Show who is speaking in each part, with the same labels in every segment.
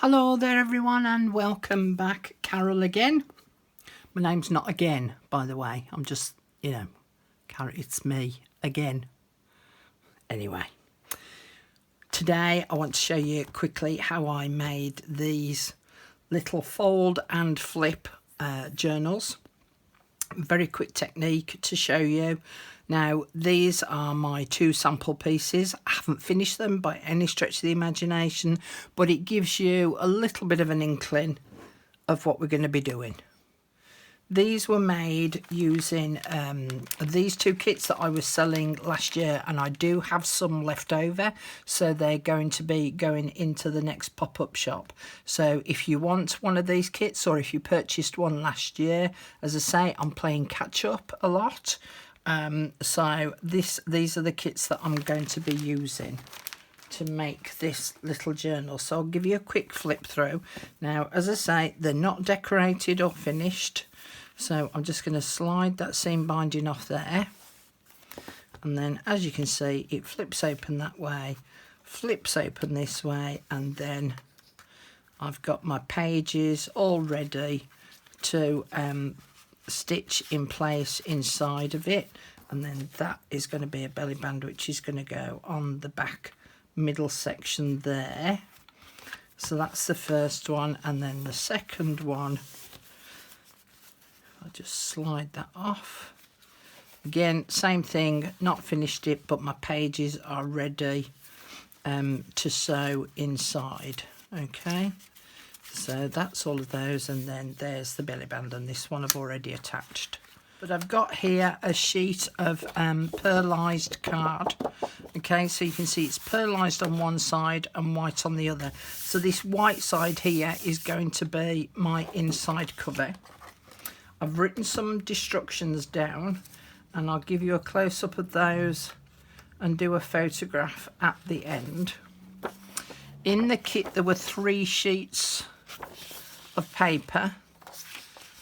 Speaker 1: Hello there everyone and welcome back. Carol again. My name's not again, by the way. I'm just, Carol, it's me again. Anyway, today I want to show you quickly how I made these little fold and flip journals. Very quick technique to show you. Now, these are my two sample pieces. I haven't finished them by any stretch of the imagination, but it gives you a little bit of an inkling of what we're going to be doing. These were made using these two kits that I was selling last year, and I do have some left over, so they're going to be going into the next pop-up shop. So if you want one of these kits, or if you purchased one last year, as I say, I'm playing catch up a lot. So these are the kits that I'm going to be using to make this little journal. So I'll give you a quick flip through. Now, as I say, they're not decorated or finished. So I'm just going to slide that seam binding off there. And then, as you can see, it flips open that way, flips open this way, and then I've got my pages all ready to stitch in place inside of it. And then that is going to be a belly band, which is going to go on the back middle section there. So that's the first one, and then the second one, I'll just slide that off. Again, same thing, not finished it, but my pages are ready to sew inside. Okay, so that's all of those, and then there's the belly band, and this one I've already attached. But I've got here a sheet of pearlised card. Okay, so you can see it's pearlised on one side and white on the other. So this white side here is going to be my inside cover. I've written some instructions down, and I'll give you a close-up of those and do a photograph at the end. In the kit there were 3 sheets of paper,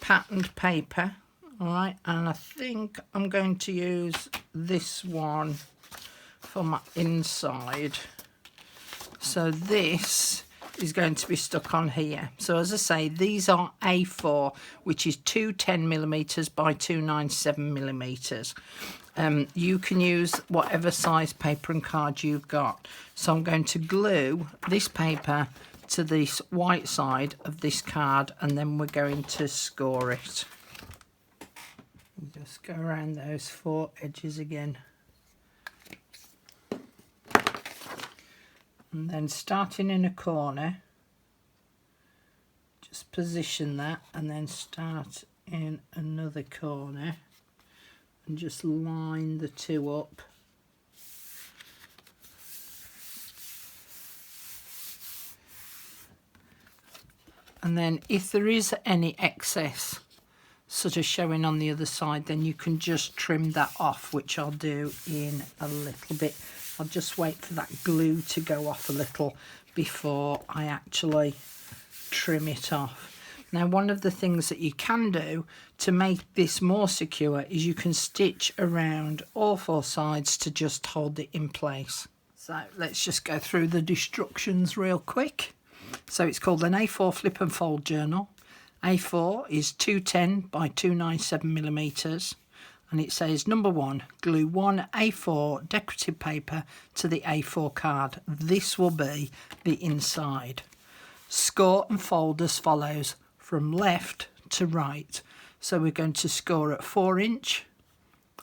Speaker 1: patterned paper. All right, and I think I'm going to use this one for my inside. So this is going to be stuck on here. So as I say, these are A4, which is 210mm by 297mm. You can use whatever size paper and card you've got. So I'm going to glue this paper to this white side of this card, and then we're going to score it. Just go around those 4 edges again. And then starting in a corner, just position that, and then start in another corner and just line the 2 up. And then if there is any excess sort of showing on the other side, then you can just trim that off, which I'll do in a little bit. I'll just wait for that glue to go off a little before I actually trim it off. Now, one of the things that you can do to make this more secure is you can stitch around all 4 sides to just hold it in place. So let's just go through the instructions real quick. So it's called an A4 flip and fold journal. A4 is 210 by 297mm, and it says number 1, glue 1 A4 decorative paper to the A4 card. This will be the inside. Score and fold as follows, from left to right. So we're going to score at 4 inch,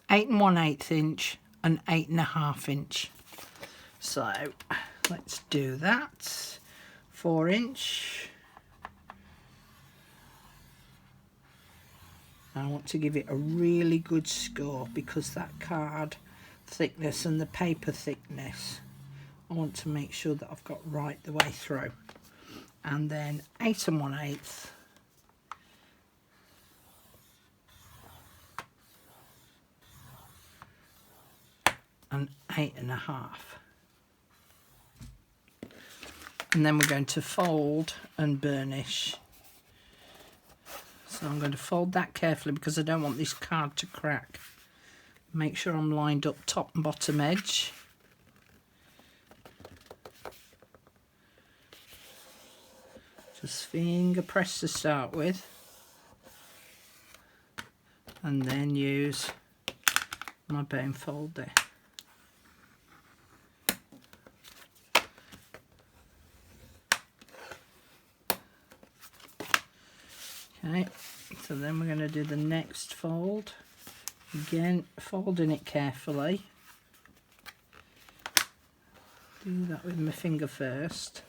Speaker 1: 8 1/8 inch, and 8 1/2 inch. So let's do that. 4 inch. I want to give it a really good score because that card thickness and the paper thickness, I want to make sure that I've got right the way through. And then 8 1/8. And 8 1/2. And then we're going to fold and burnish. So I'm going to fold that carefully because I don't want this card to crack. Make sure I'm lined up top and bottom edge. Just finger press to start with, and then use my bone folder. Okay, so then we're going to do the next fold. Again, folding it carefully. Do that with my finger first,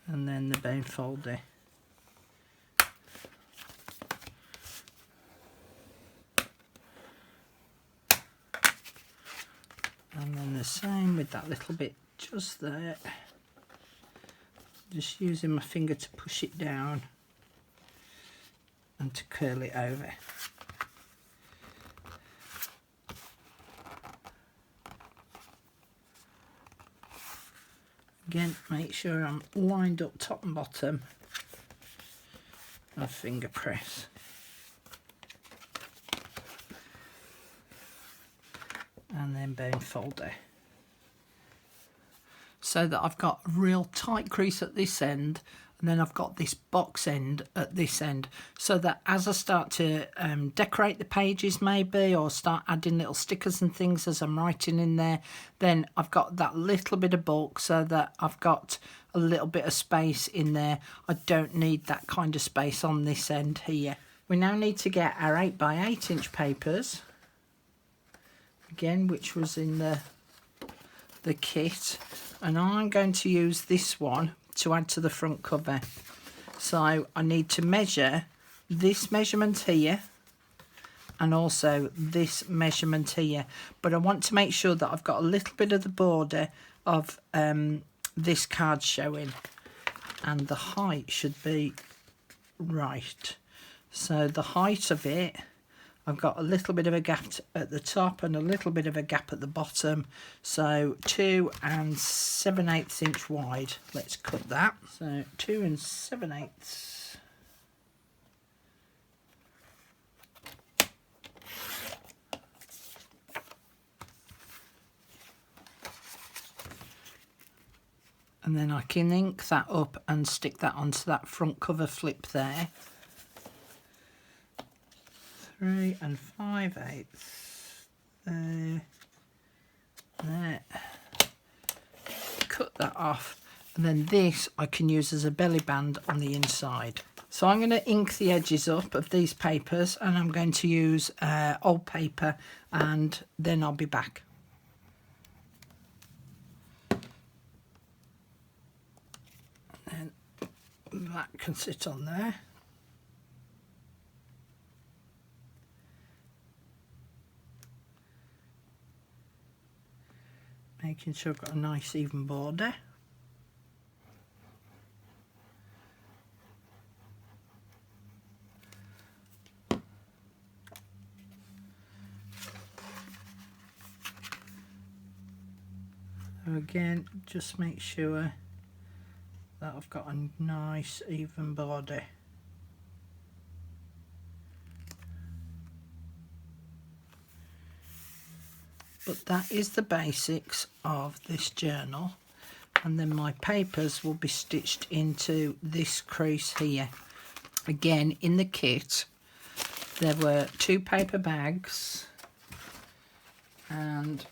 Speaker 1: and then the bone folder. And then the same with that little bit just there. Just using my finger to push it down and to curl it over. Again, make sure I'm lined up top and bottom. And finger press. And then bone folder. So that I've got a real tight crease at this end, and then I've got this box end at this end, so that as I start to decorate the pages maybe, or start adding little stickers and things as I'm writing in there, then I've got that little bit of bulk so that I've got a little bit of space in there. I don't need that kind of space on this end here. We now need to get our 8x8 inch papers, again, which was in the kit, and I'm going to use this one to add to the front cover. So I need to measure this measurement here and also this measurement here, but I want to make sure that I've got a little bit of the border of this card showing, and the height should be right. So the height of it, I've got a little bit of a gap at the top and a little bit of a gap at the bottom, so 2 7/8 inch wide. Let's cut that. So 2 7/8. And then I can ink that up and stick that onto that front cover flip there. 3 5/8 there, there. Cut that off, and then this I can use as a belly band on the inside. So I'm going to ink the edges up of these papers, and I'm going to use old paper, and then I'll be back. And that can sit on there. Making sure I've got a nice even border. So again, just make sure that I've got a nice even border. But that is the basics of this journal, and then my papers will be stitched into this crease here. Again, in the kit there were 2 paper bags and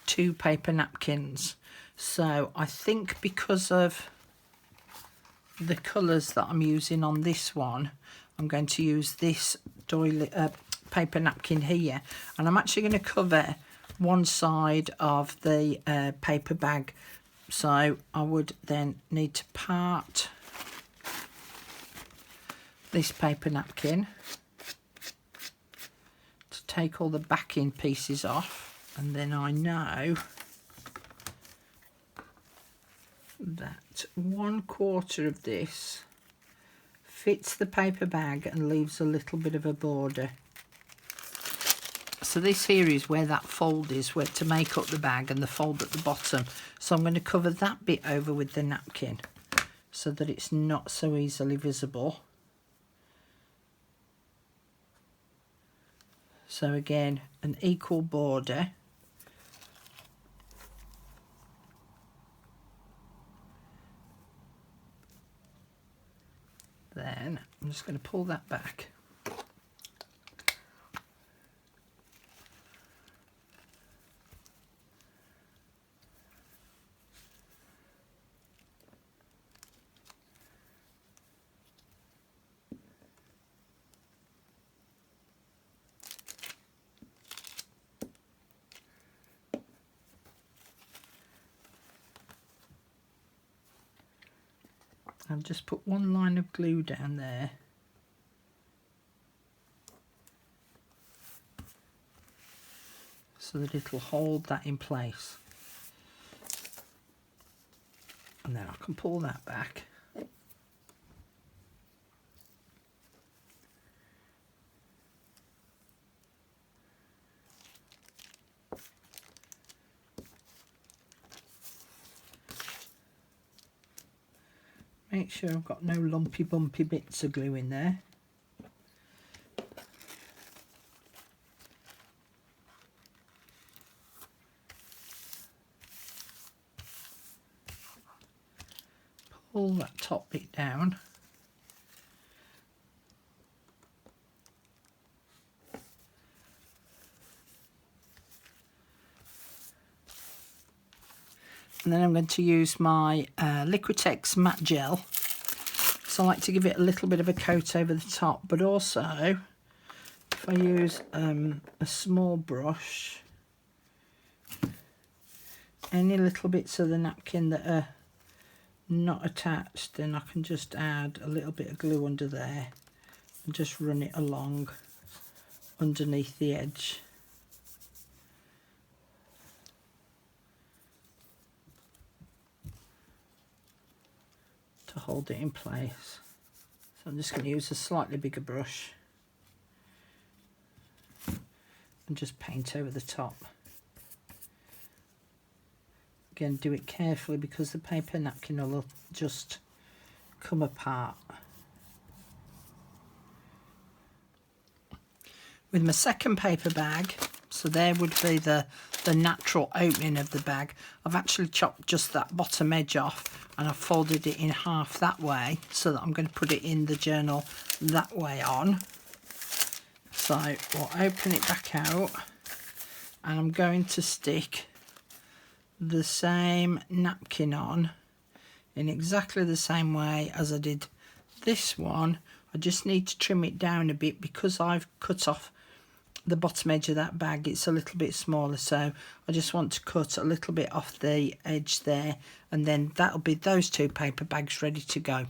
Speaker 1: 2 paper napkins. So I think because of the colours that I'm using on this one, I'm going to use this doily paper napkin here, and I'm actually going to cover one side of the paper bag. So I would then need to part this paper napkin to take all the backing pieces off, and then I know that 1/4 of this fits the paper bag and leaves a little bit of a border. So this here is where that fold is, where to make up the bag, and the fold at the bottom. So I'm going to cover that bit over with the napkin so that it's not so easily visible. So again, an equal border. then I'm just going to pull that back. I've just put one line of glue down there. So that it'll hold that in place. And then I can pull that back. Make sure I've got no lumpy bumpy bits of glue in there. Pull that top bit down. And then I'm going to use my Liquitex matte gel. So I like to give it a little bit of a coat over the top, but also if I use a small brush, any little bits of the napkin that are not attached, then I can just add a little bit of glue under there and just run it along underneath the edge. To hold it in place. So I'm just going to use a slightly bigger brush and just paint over the top. Again, do it carefully because the paper napkin will just come apart. With my second paper bag, so there would be the natural opening of the bag, I've actually chopped just that bottom edge off and I've folded it in half that way so that I'm going to put it in the journal that way on. So we'll open it back out and I'm going to stick the same napkin on in exactly the same way as I did this one. I just need to trim it down a bit because I've cut off the bottom edge of that bag. It's a little bit smaller, so I just want to cut a little bit off the edge there, and then that'll be those two paper bags ready to go.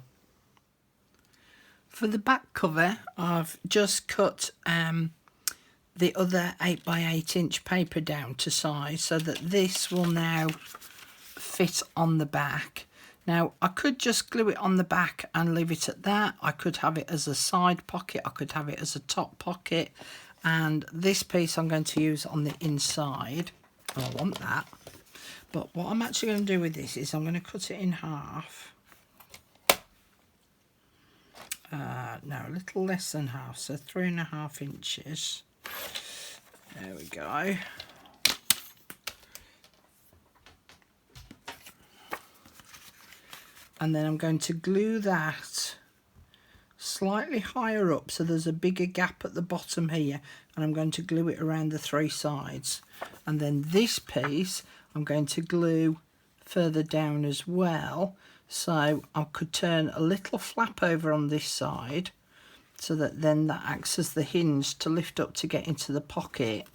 Speaker 1: For the back cover, I've just cut the other 8x8 inch paper down to size so that this will now fit on the back. Now I could just glue it on the back and leave it at that. I could have it as a side pocket, I could have it as a top pocket, and this piece I'm going to use on the inside. I want that, but what I'm actually going to do with this is I'm going to cut it in half. No, a little less than half, so 3.5 inches. There we go. And then I'm going to glue that slightly higher up so there's a bigger gap at the bottom here, and I'm going to glue it around the 3 sides. And then this piece I'm going to glue further down as well, so I could turn a little flap over on this side so that then that acts as the hinge to lift up to get into the pocket,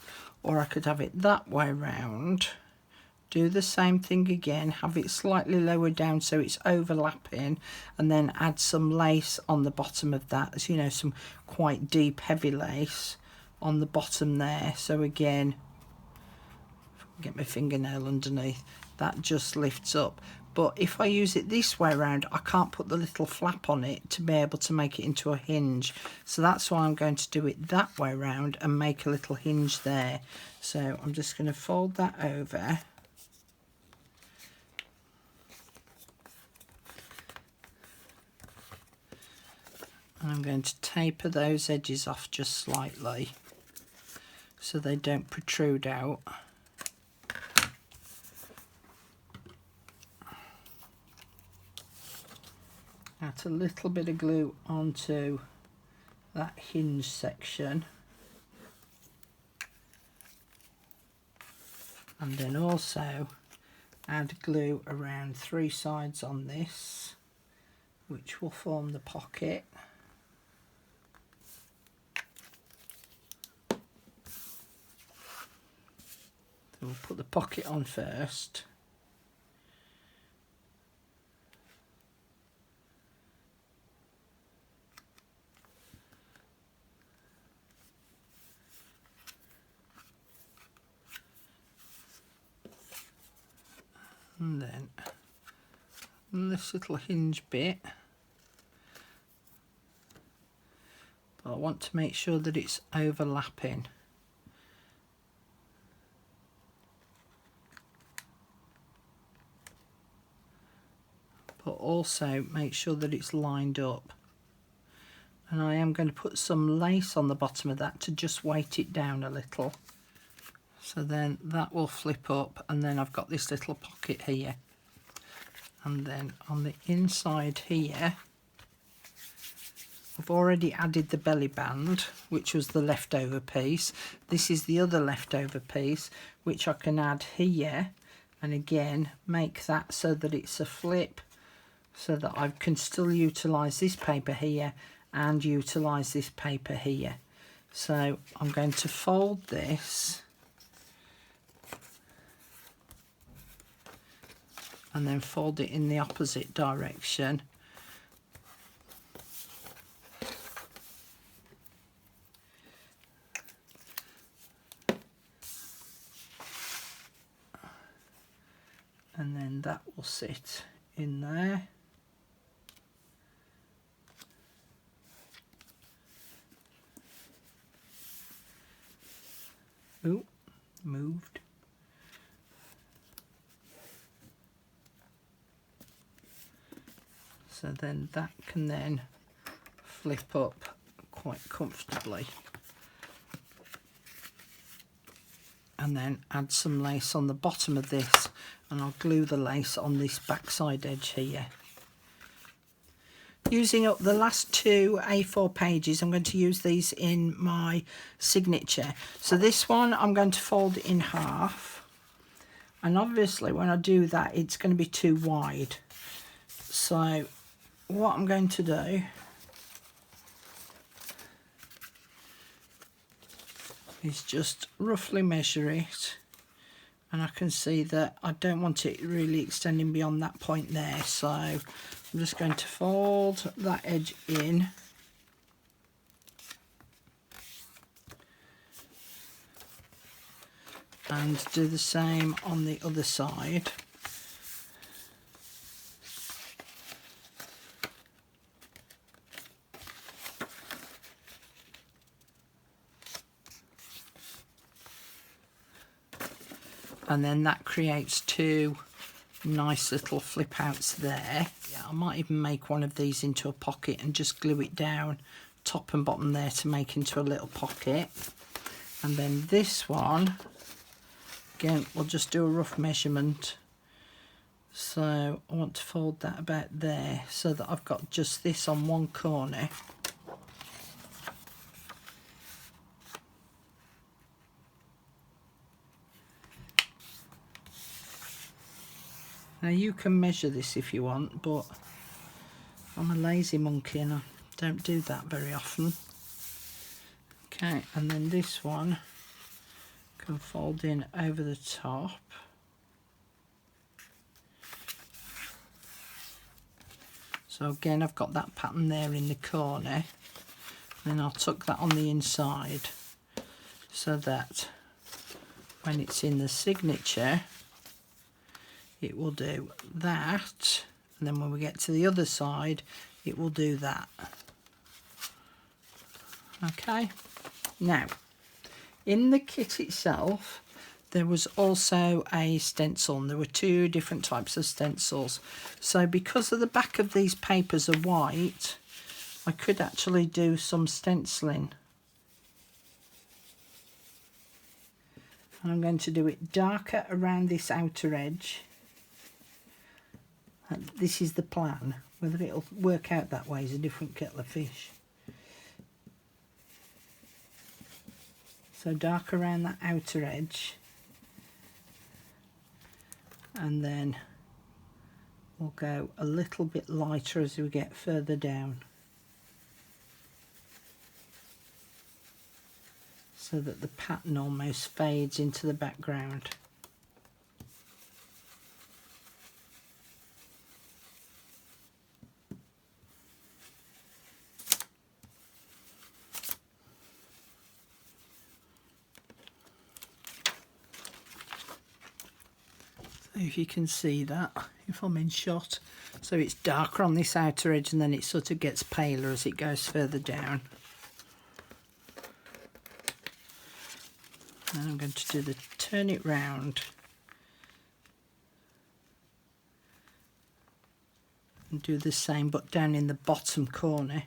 Speaker 1: or I could have it that way round. Do the same thing again, have it slightly lower down so it's overlapping, and then add some lace on the bottom of that, as you know, some quite deep heavy lace on the bottom there. So again, get my fingernail underneath, that just lifts up. But if I use it this way around, I can't put the little flap on it to be able to make it into a hinge. So that's why I'm going to do it that way around and make a little hinge there. So I'm just going to fold that over. And I'm going to taper those edges off just slightly so they don't protrude out. that a little bit of glue onto that hinge section, and then also add glue around 3 sides on this, which will form the pocket. So we'll put the pocket on first. And then this little hinge bit, but I want to make sure that it's overlapping. But also make sure that it's lined up. And I am going to put some lace on the bottom of that to just weight it down a little. So then that will flip up, and then I've got this little pocket here. And then on the inside here, I've already added the belly band, which was the leftover piece. This is the other leftover piece, which I can add here, and again make that so that it's a flip, so that I can still utilise this paper here and utilise this paper here. So I'm going to fold this and then fold it in the opposite direction. And then that will sit in there. Ooh, moved. So then that can then flip up quite comfortably. And then add some lace on the bottom of this, and I'll glue the lace on this backside edge here. Using up the last 2 A4 pages, I'm going to use these in my signature. So this one I'm going to fold in half, and obviously when I do that it's going to be too wide. So what I'm going to do is just roughly measure it, and I can see that I don't want it really extending beyond that point there, so I'm just going to fold that edge in and do the same on the other side. And then that creates 2 nice little flip outs there. Yeah, I might even make one of these into a pocket and just glue it down top and bottom there to make into a little pocket. And then this one, again, we'll just do a rough measurement. So I want to fold that about there so that I've got just this on one corner. Now you can measure this if you want, but I'm a lazy monkey and I don't do that very often. Okay, and then this one can fold in over the top. So again, I've got that pattern there in the corner. Then I'll tuck that on the inside so that when it's in the signature, it will do that, and then when we get to the other side it will do that. Okay, now in the kit itself there was also a stencil, and there were 2 different types of stencils. So because of the back of these papers are white, I could actually do some stenciling. And I'm going to do it darker around this outer edge. This is the plan. Whether it'll work out that way is a different kettle of fish. So dark around that outer edge, and then we'll go a little bit lighter as we get further down, so that the pattern almost fades into the background. So if you can see that, if I'm in shot, so it's darker on this outer edge and then it sort of gets paler as it goes further down. And I'm going to do the turn it round and do the same but down in the bottom corner.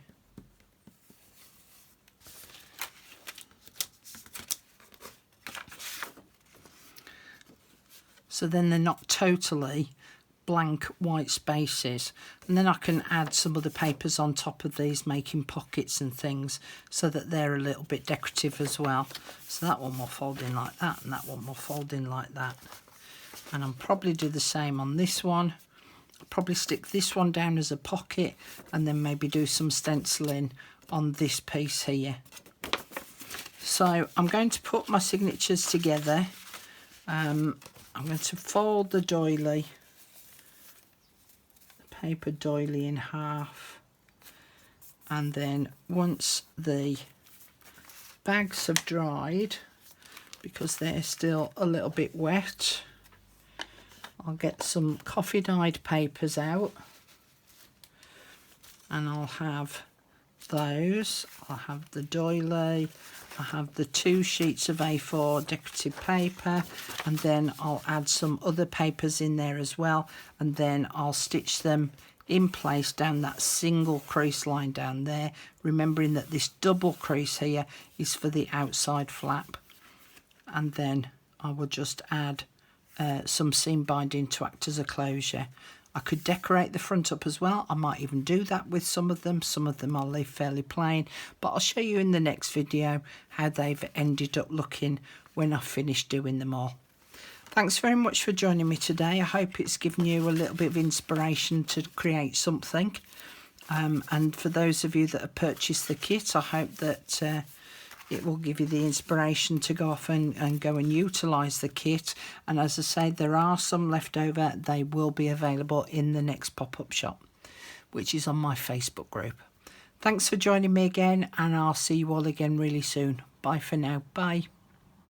Speaker 1: So then they're not totally blank white spaces, and then I can add some other papers on top of these, making pockets and things, so that they're a little bit decorative as well. So that one will fold in like that, and that one will fold in like that. And I'll probably do the same on this one. I'll probably stick this one down as a pocket, and then maybe do some stenciling on this piece here. So I'm going to put my signatures together. I'm going to fold the doily, paper doily, in half, and then once the bags have dried, because they're still a little bit wet, I'll get some coffee dyed papers out, and I'll have those. I'll have the doily, I have the 2 sheets of A4 decorative paper, and then I'll add some other papers in there as well, and then I'll stitch them in place down that single crease line down there, remembering that this double crease here is for the outside flap. And then I will just add some seam binding to act as a closure. I could decorate the front up as well. I might even do that with some of them. Some of them I'll leave fairly plain, but I'll show you in the next video how they've ended up looking when I've finished doing them all. Thanks very much for joining me today. I hope it's given you a little bit of inspiration to create something. And for those of you that have purchased the kit, I hope that it will give you the inspiration to go off and go and utilise the kit. And as I say, there are some left over. They will be available in the next pop-up shop, which is on my Facebook group. Thanks for joining me again, and I'll see you all again really soon. Bye for now. Bye.